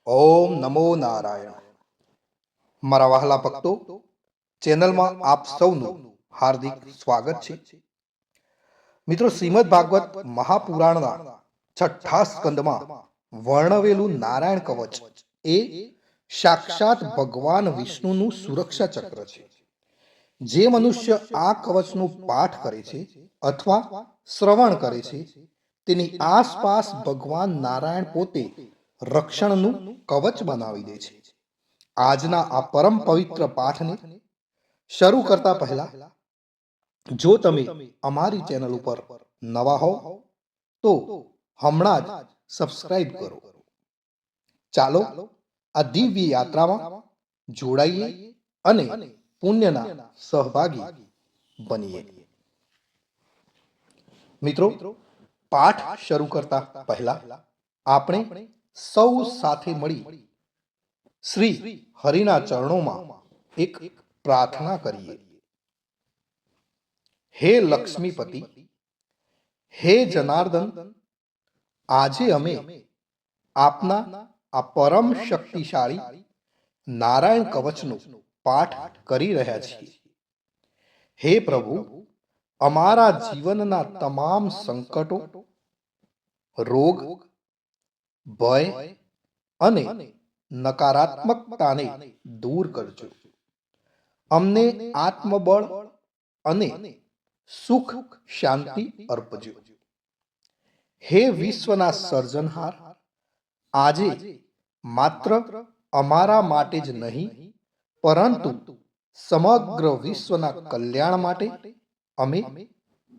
ઓમ નમો નારાયણ. મારા વહાલા ભક્તો, ચેનલમાં આપ સૌનું હાર્દિક સ્વાગત છે. મિત્રો, શ્રીમદ ભાગવત મહાપુરાણના છઠ્ઠા સ્કંદમાં વર્ણવેલું નારાયણ કવચ એ સાક્ષાત ભગવાન વિષ્ણુનું સુરક્ષા ચક્ર છે. જે મનુષ્ય આ કવચનું પાઠ કરે છે અથવા શ્રવણ કરે છે, તેની આસપાસ ભગવાન નારાયણ પોતે રક્ષણનું કવચ બનાવી દે છે. આજના આ પરમ પવિત્ર પાઠને શરૂ કરતા પહેલા, જો તમે અમારી ચેનલ ઉપર નવા હો તો હમણાં જ સબસ્ક્રાઇબ કરો. ચાલો આ દિવ્ય યાત્રામાં જોડાઈએ અને પુણ્યના સહભાગી બનીએ. મિત્રો, પાઠ શરૂ કરતા પહેલા આપણે સૌ સાથે મળી શ્રી હરિના ચરણોમાં એક પ્રાર્થના કરીએ. હે લક્ષ્મીપતિ, હે જનાર્દન, આજે અમે આપના આ પરમ શક્તિશાળી નારાયણ કવચનો પાઠ કરી રહ્યા છીએ. હે પ્રભુ, અમારા જીવનના તમામ સંકટો, રોગ, ભય અને નકારાત્મકતાને દૂર કરજો. અમને આત્મબળ અને સુખ શાંતિ અર્પજો. હે વિશ્વના સર્જનહાર, આજે માત્ર અમારા માટે જ નહીં, પરંતુ સમગ્ર વિશ્વના કલ્યાણ માટે અમે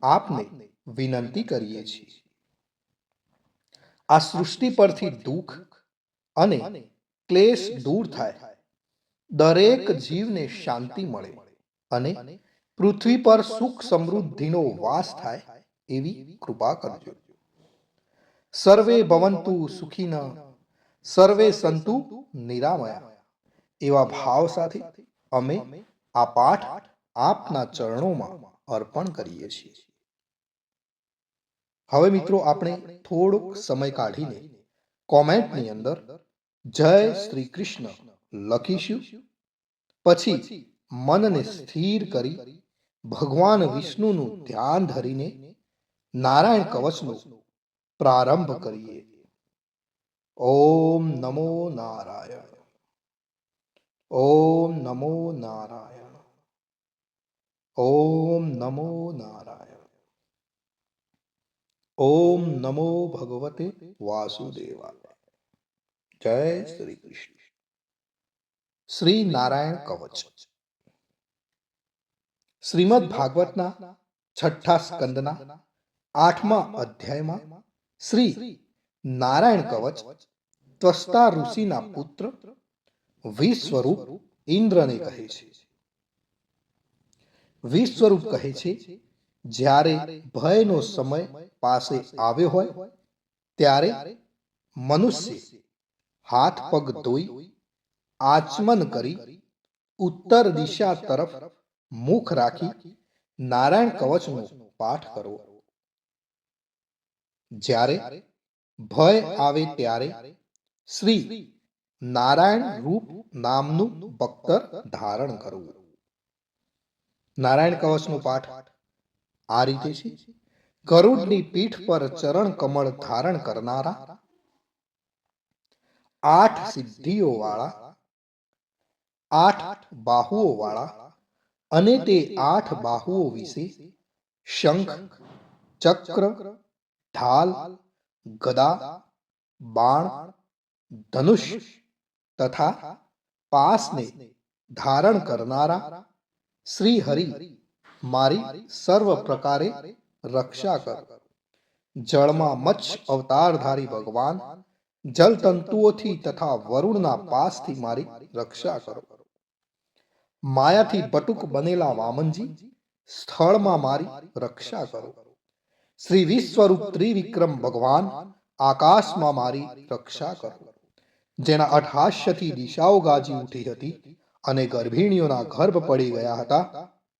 આપને વિનંતી કરીએ છીએ. આ સૃષ્ટિ પરથી દુઃખ અને ક્લેશ દૂર થાય, દરેક જીવને શાંતિ મળે અને પૃથ્વી પર સુખ સમૃદ્ધિનો વાસ થાય એવી કૃપા કરજો. સર્વે ભવંતુ સુખીનઃ, સર્વે સંતુ નિરામયા એવા ભાવ સાથે અમે આ પાઠ આપના ચરણોમાં અર્પણ કરીએ છીએ. હવે મિત્રો, આપણે થોડોક સમય કાઢીને કોમેન્ટની અંદર જય શ્રી કૃષ્ણ લખીશું. પછી મનને સ્થિર કરી ભગવાન વિષ્ણુનું ધ્યાન ધરીને નારાયણ કવચનો પ્રારંભ કરીએ. ઓમ નમો નારાયણ. ઓમ નમો નારાયણ. ઓમ નમો નારાયણ. ઓમ નમો ભગવતે વાસુદેવાય. જય શ્રી કૃષ્ણ. શ્રી નારાયણ કવચ. શ્રીમદ ભાગવતના છઠ્ઠા સ્કંદના 8મા અધ્યાયમાં શ્રી નારાયણ કવચ ત્વષ્ટા ઋષિના પુત્ર વિશ્વરૂપ ઇન્દ્રને કહે છે. વિશ્વરૂપ કહે છે, જ્યારે ભયનો સમય પાસે આવ્યો હોય ત્યારે મનુષ્ય હાથ પગ ધોઈ આચમન કરી ઉત્તર દિશા તરફ મુખ રાખી નારાયણ કવચનો પાઠ કરવો. જ્યારે ભય આવે ત્યારે શ્રી નારાયણ રૂપ નામનું બખ્તર ધારણ કરવું. નારાયણ કવચનો પાઠ આ રીતે છે. ગરુડની પીઠ પર ચરણ કમળ ધારણ કરનારા, 8 સિદ્ધિઓ વાળા, 8 બાહુઓ વાળા અને તે 8 બાહુઓ વિશે શંખ, ચક્ર, ઢાલ, ગદા, બાણ, ધનુષ તથા પાસને ધારણ કરનારા શ્રી હરિ મારી સર્વ પ્રકારે રક્ષા કર. જળમાં મત્સ્ય અવતારધારી ભગવાન જલતંતુઓથી તથા વરુણના પાસથી મારી રક્ષા કરો. માયાથી બટુક બનેલા વામનજી, સ્થળમાં મારી રક્ષા કરો. શ્રી વિશ્વરૂપ ત્રિવિક્રમ ભગવાન આકાશમાં મારી રક્ષા કરો. જેના અઠહાસ્યથી દિશાઓ ગાજી ઉઠી હતી અને ગર્ભિણીઓના ગર્ભ પડી ગયા હતા,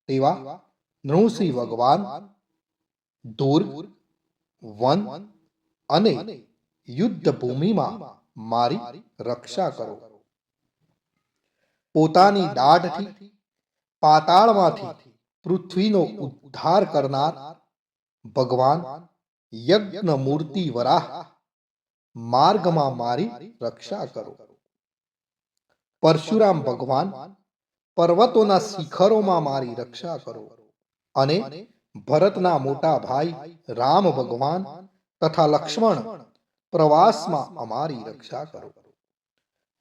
તેવા નૃસિંહ ભગવાન દુર્ગ, વન અને યુદ્ધ ભૂમિમાં મારી રક્ષા કરો. પોતાની દાઢથી પાતાળમાંથી પૃથ્વીનો ઉદ્ધાર કરનાર ભગવાન યજ્ઞ મૂર્તિ વરાહ માર્ગમાં મારી રક્ષા કરો. પરશુરામ ભગવાન પર્વતોના શિખરોમાં મારી રક્ષા કરો. અને ભરતના મોટા ભાઈ રામ ભગવાન તથા લક્ષ્મણ પ્રવાસમાં અમારી રક્ષા કરો.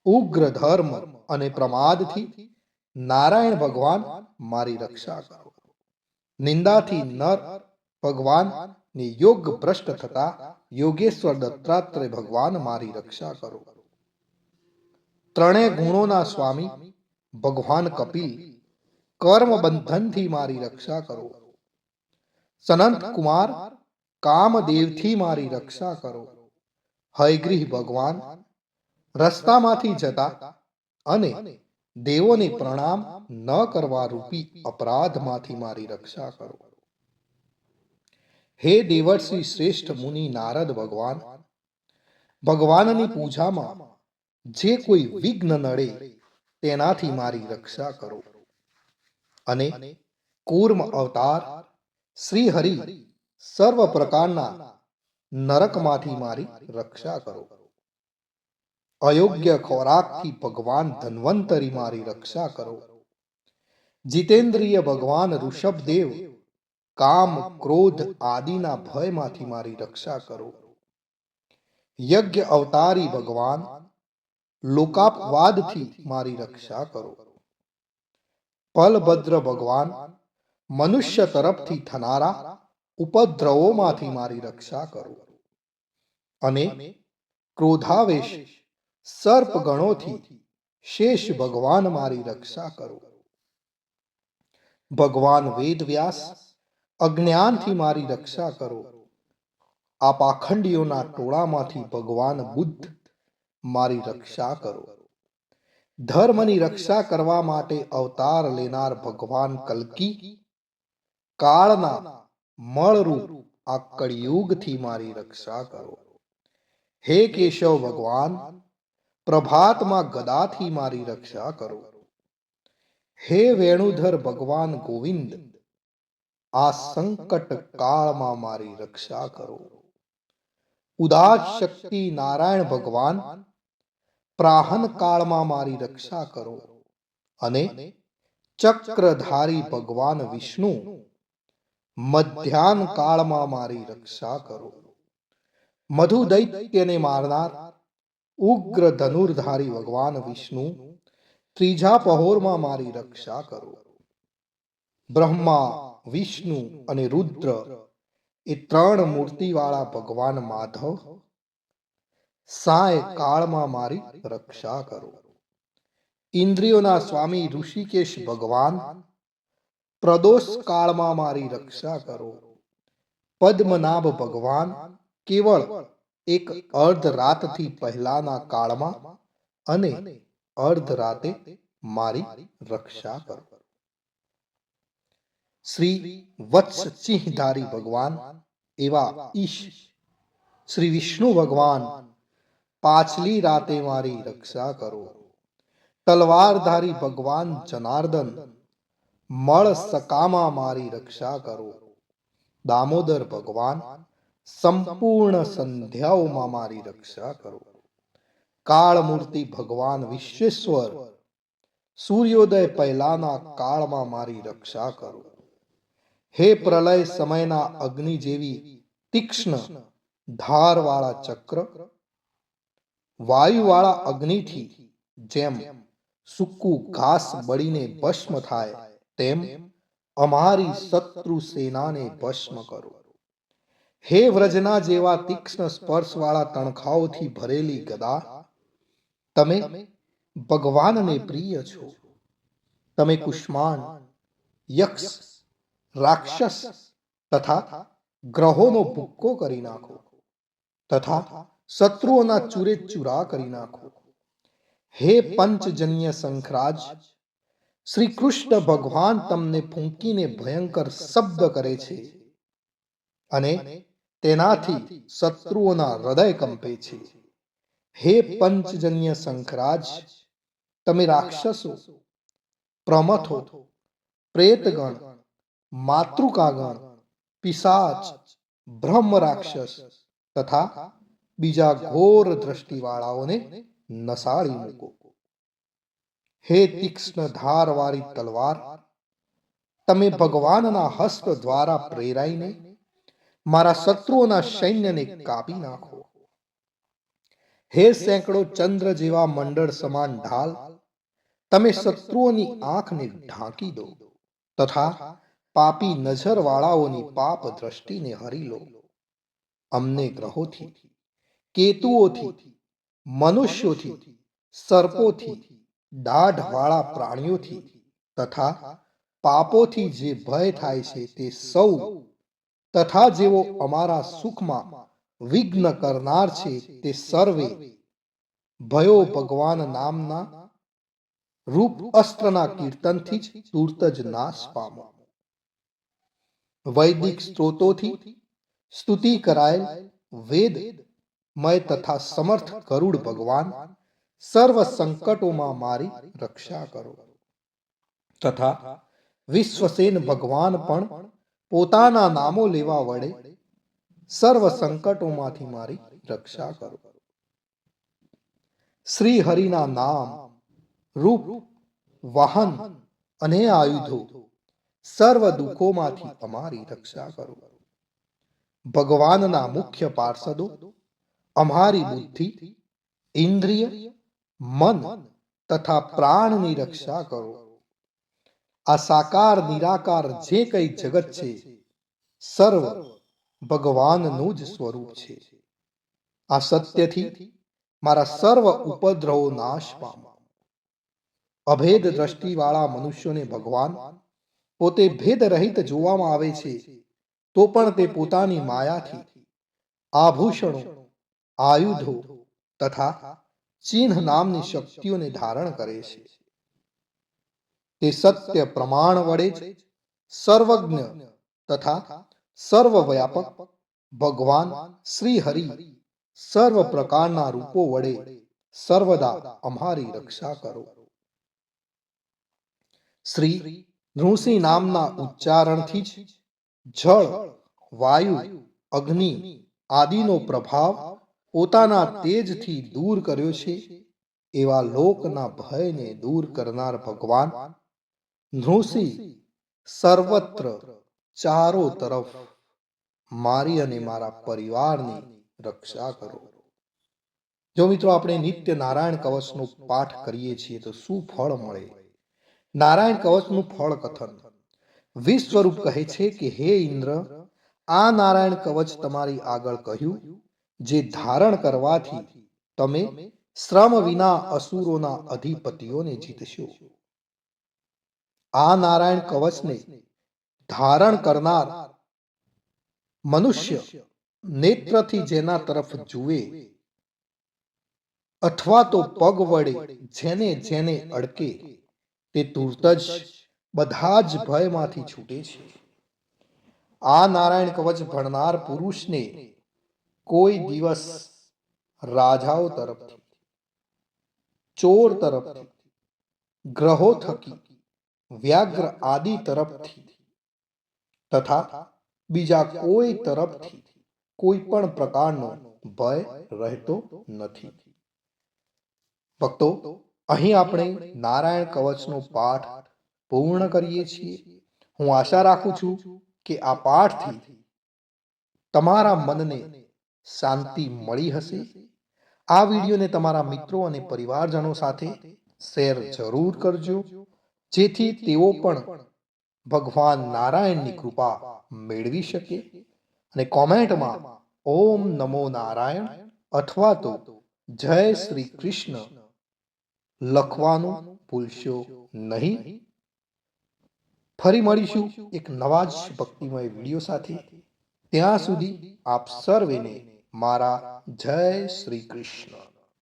ઉગ્ર ધર્મ અને પ્રમાદથી નારાયણ ભગવાન મારી રક્ષા કરો. નિંદાથી નર ભગવાન ને યોગ ભ્રષ્ટ થતા યોગેશ્વર દત્તાત્રેય ભગવાન મારી રક્ષા કરો. ત્રણેય ગુણોના સ્વામી ભગવાન કપિલ કર્મ બંધનથી મારી રક્ષા કરો. સનંત કુમાર કામદેવથી મારી રક્ષા કરો. હયગ્રીહ ભગવાન રસ્તામાંથી જતા અને દેવોને પ્રણામ ન કરવા રૂપી અપરાધમાંથી મારી રક્ષા કરો. હે દેવર્ષિ શ્રેષ્ઠ મુનિ નારદ ભગવાન, ભગવાનની પૂજામાં જે કોઈ વિઘ્ન નડે તેનાથી મારી રક્ષા કરો. અને કૂર્મ અવતાર શ્રી હરિ સર્વ પ્રકારના નરકમાંથી મારી રક્ષા કરો. અયોગ્ય ખોરાકથી ભગવાન ધન્વંતરી મારી રક્ષા કરો. જીતેન્દ્રિય ભગવાન ઋષભદેવ કામ ક્રોધ આદિના ભયમાંથી મારી રક્ષા કરો. યજ્ઞ અવતારી ભગવાન લોકાપવાદથી મારી રક્ષા કરો. બલભદ્ર ભગવાન મનુષ્ય તરફથી થનારા ઉપદ્રવોમાંથી મારી રક્ષા કરો. અને ક્રોધાવેશ સર્પ ગણોથી શેષ ભગવાન મારી રક્ષા કરો. ભગવાન વેદવ્યાસ અજ્ઞાનથી મારી રક્ષા કરો. આ પાખંડીઓના ટોળામાંથી ભગવાન બુદ્ધ મારી રક્ષા કરો. ધર્મની રક્ષા કરવા માટે અવતાર લેનાર ભગવાન કલ્કી કાળના મળરૂપ આ કળિયુગથી મારી રક્ષા કરો. હે કેશવ ભગવાન પ્રભાતમાં ગદાથી મારી રક્ષા કરો. હે વેણુધર ભગવાન ગોવિંદ આ સંકટ કાળમાં મારી રક્ષા કરો. ઉદાસ શક્તિ નારાયણ ભગવાન પ્રાહન કાળમાં મારી રક્ષા કરો. અને ચક્રધારી ભગવાન વિષ્ણુ મધ્યાહન કાળમાં મારી રક્ષા કરો. મધુ દૈત્યને મારનાર ઉગ્ર ધનુર્ધારી ભગવાન વિષ્ણુ ત્રીજા પહોરમાં મારી રક્ષા કરો. બ્રહ્મા વિષ્ણુ અને રુદ્ર એ ત્રણ મૂર્તિવાળા ભગવાન માધવ સાય કાળમાં મારી રક્ષા કરો. ઇન્દ્રિયોના સ્વામી ઋષિકેશ ભગવાન પ્રદોષ કાળમાં મારી રક્ષા કરો. પદ્મનાભ ભગવાન કેવળ એક અર્ધ રાતથી પહેલાના કાળમાં અને અર્ધ રાતે મારી રક્ષા કરો. શ્રી વત્સ સિંહધારી ભગવાન એવા ઈશ શ્રી વિષ્ણુ ભગવાન પાછલી રાતે મારી રક્ષા કરો. તલવારધારી ભગવાન જનાર્દન મળ સકામાં મારી રક્ષા કરો. દામોદર ભગવાન સંપૂર્ણ સંધ્યાઓમાં મારી રક્ષા કરો. કાળમૂર્તિ ભગવાન વિશ્વેશ્વર સૂર્યોદય પહેલાના કાળમાં મારી રક્ષા કરો. હે પ્રલય સમયના અગ્નિ જેવી તીક્ષ્ણ ધારવાળા ચક્ર, વાયુવાળા અગ્નિથી જેમ સૂકું ઘાસ બળીને ભસ્મ થાય તેમ અમારી શત્રુ સેનાને ભસ્મ કરો. હે વ્રજના જેવા તીક્ષ્ણ સ્પર્શવાળા તણખાઓથી ભરેલી ગદા, તમે ભગવાનને પ્રિય છો. તમે કુષ્માંડ, યક્ષ, રાક્ષસ તથા ગ્રહોનો ભૂક્કો કરી નાખો તથા શત્રુઓના ચૂરે ચૂરા કરી નાખો. હે પંચજન્ય શંખરાજ, શ્રી કૃષ્ણ ભગવાન તમને ફૂંકીને ભયંકર શબ્દ કરે છે અને તેનાથી શત્રુઓના હૃદય કંપે છે. હે પંચજન્ય શંખરાજ, તમે રાક્ષસો, પ્રમથો, પ્રેતગણ, માતૃકાગણ, પિશાચ, બ્રહ્મ રાક્ષસ તથા બીજા ઘોર દ્રષ્ટિવાળાઓને નસાડી મૂકો. હે તીક્ષ્ણ ધારવાળી તલવાર, તમે ભગવાનના હસ્ત દ્વારા પ્રેરાઈને મારા શત્રુઓના સૈન્યને કાપી નાખો. હે સેંકડો ચંદ્ર જેવા મંડળ સમાન ઢાલ, તમે શત્રુઓની આંખને ઢાંકી દો તથા પાપી નજરવાળાઓની પાપ દ્રષ્ટિને હરી લો. અમને ગ્રહોથી, કેતુઓથી, મનુષ્યોથી, સર્પોથી, દાઢવાળા પ્રાણીઓથી તથા પાપોથી જે ભય થાય છે તે સૌ તથા જેઓ અમારા સુખમાં વિઘ્ન કરનાર છે તે સર્વે ભયો ભગવાન નામના રૂપ અસ્ત્રના કીર્તનથી જ તુર્ત જ નાશ પામો. વૈદિક સ્ત્રોતોથી સ્તુતિ કરાયેલ વેદ મય તથા સમર્થ ગરુડ ભગવાન સર્વ સંકટોમાં મારી રક્ષા કરો તથા વિશ્વસેન ભગવાન પણ પોતાના નામો લેવા વડે સર્વ સંકટોમાંથી મારી રક્ષા કરો. શ્રી હરિના નામ, રૂપ, વાહન અને આયુધો સર્વ દુઃખોમાંથી અમારી રક્ષા કરો. ભગવાનના મુખ્ય પાર્ષદો અમારી બુદ્ધિ, ઇન્દ્રિય, મન તથા પ્રાણની રક્ષા કરો. આ સાકાર નિરાકાર જે કંઈ જગત છે સર્વ ભગવાનનું જ સ્વરૂપ છે. આ સત્યથી મારા સર્વ ઉપદ્રવો નાશ પામો. અભેદ દ્રષ્ટિવાળા મનુષ્યોને ભગવાન પોતે ભેદ રહિત જોવામાં આવે છે, તો પણ તે પોતાની માયાથી આભૂષણો, આયુધો તથા ચિહ્ન નામની શક્તિઓને ધારણ કરે છે. તે સત્ય પ્રમાણ વડે જ સર્વજ્ઞ તથા સર્વવ્યાપક ભગવાન શ્રી હરિ સર્વ પ્રકારના રૂપો વડે સર્વદા અમારી રક્ષા કરો. શ્રી નૃસિંહ નામના ઉચ્ચારણથી જ જળ, વાયુ, અગ્નિ આદિનો પ્રભાવ પોતાના તેજથી દૂર કર્યો છે. એવા લોકના ભયને દૂર કરનાર ભગવાન નૃસિંહ સર્વત્ર ચારો તરફ મારી અને મારા પરિવારની રક્ષા કરો. જો મિત્રો આપણે નિત્ય નારાયણ કવચનો પાઠ કરીએ છીએ તો શું ફળ મળે? નારાયણ કવચનું ફળ કથન. વિશ્વરૂપ કહે છે કે હે ઇન્દ્ર, આ નારાયણ કવચ તમારી આગળ કહ્યું, જે ધારણ કરવાથી તમે શ્રમ વિના અસુરોના અધિપતિઓને જીતશો. આ નારાયણ કવચને ધારણ કરનાર મનુષ્ય નેત્રથી જેના તરફ જુએ અથવા તો પગ વડે જેને જેને અડકે તે તુરત જ બધા જ ભયમાંથી છૂટે છે. આ નારાયણ કવચ ભણનાર પુરુષને કોઈ દિવસ રાજાઓ તરફથી, ચોર તરફથી, ગ્રહો થકી, વ્યાઘ્ર આદિ તરફથી તથા બીજા કોઈ તરફથી કોઈ પણ પ્રકારનો ભય રહેતો નથી. ભક્તો, અહીં આપણે નારાયણ કવચનો પાઠ પૂર્ણ કરીએ છીએ. હું આશા રાખું છું કે આ પાઠથી તમારા મનને શાંતિ મળી હશે. આ વિડીયોને તમારા મિત્રો અને પરિવારજનો સાથે શેર જરૂર કરજો, જેથી તેઓ પણ ભગવાન નારાયણની કૃપા મેળવી શકે. અને કોમેન્ટમાં ઓમ નમો નારાયણ અથવા તો જય શ્રી કૃષ્ણ લખવાનું ભૂલશો નહીં. ફરી મળીશું એક નવા જ ભક્તિમય વિડીયો સાથે. ત્યાં સુધી આપ સર્વેને મારા જય શ્રી કૃષ્ણ.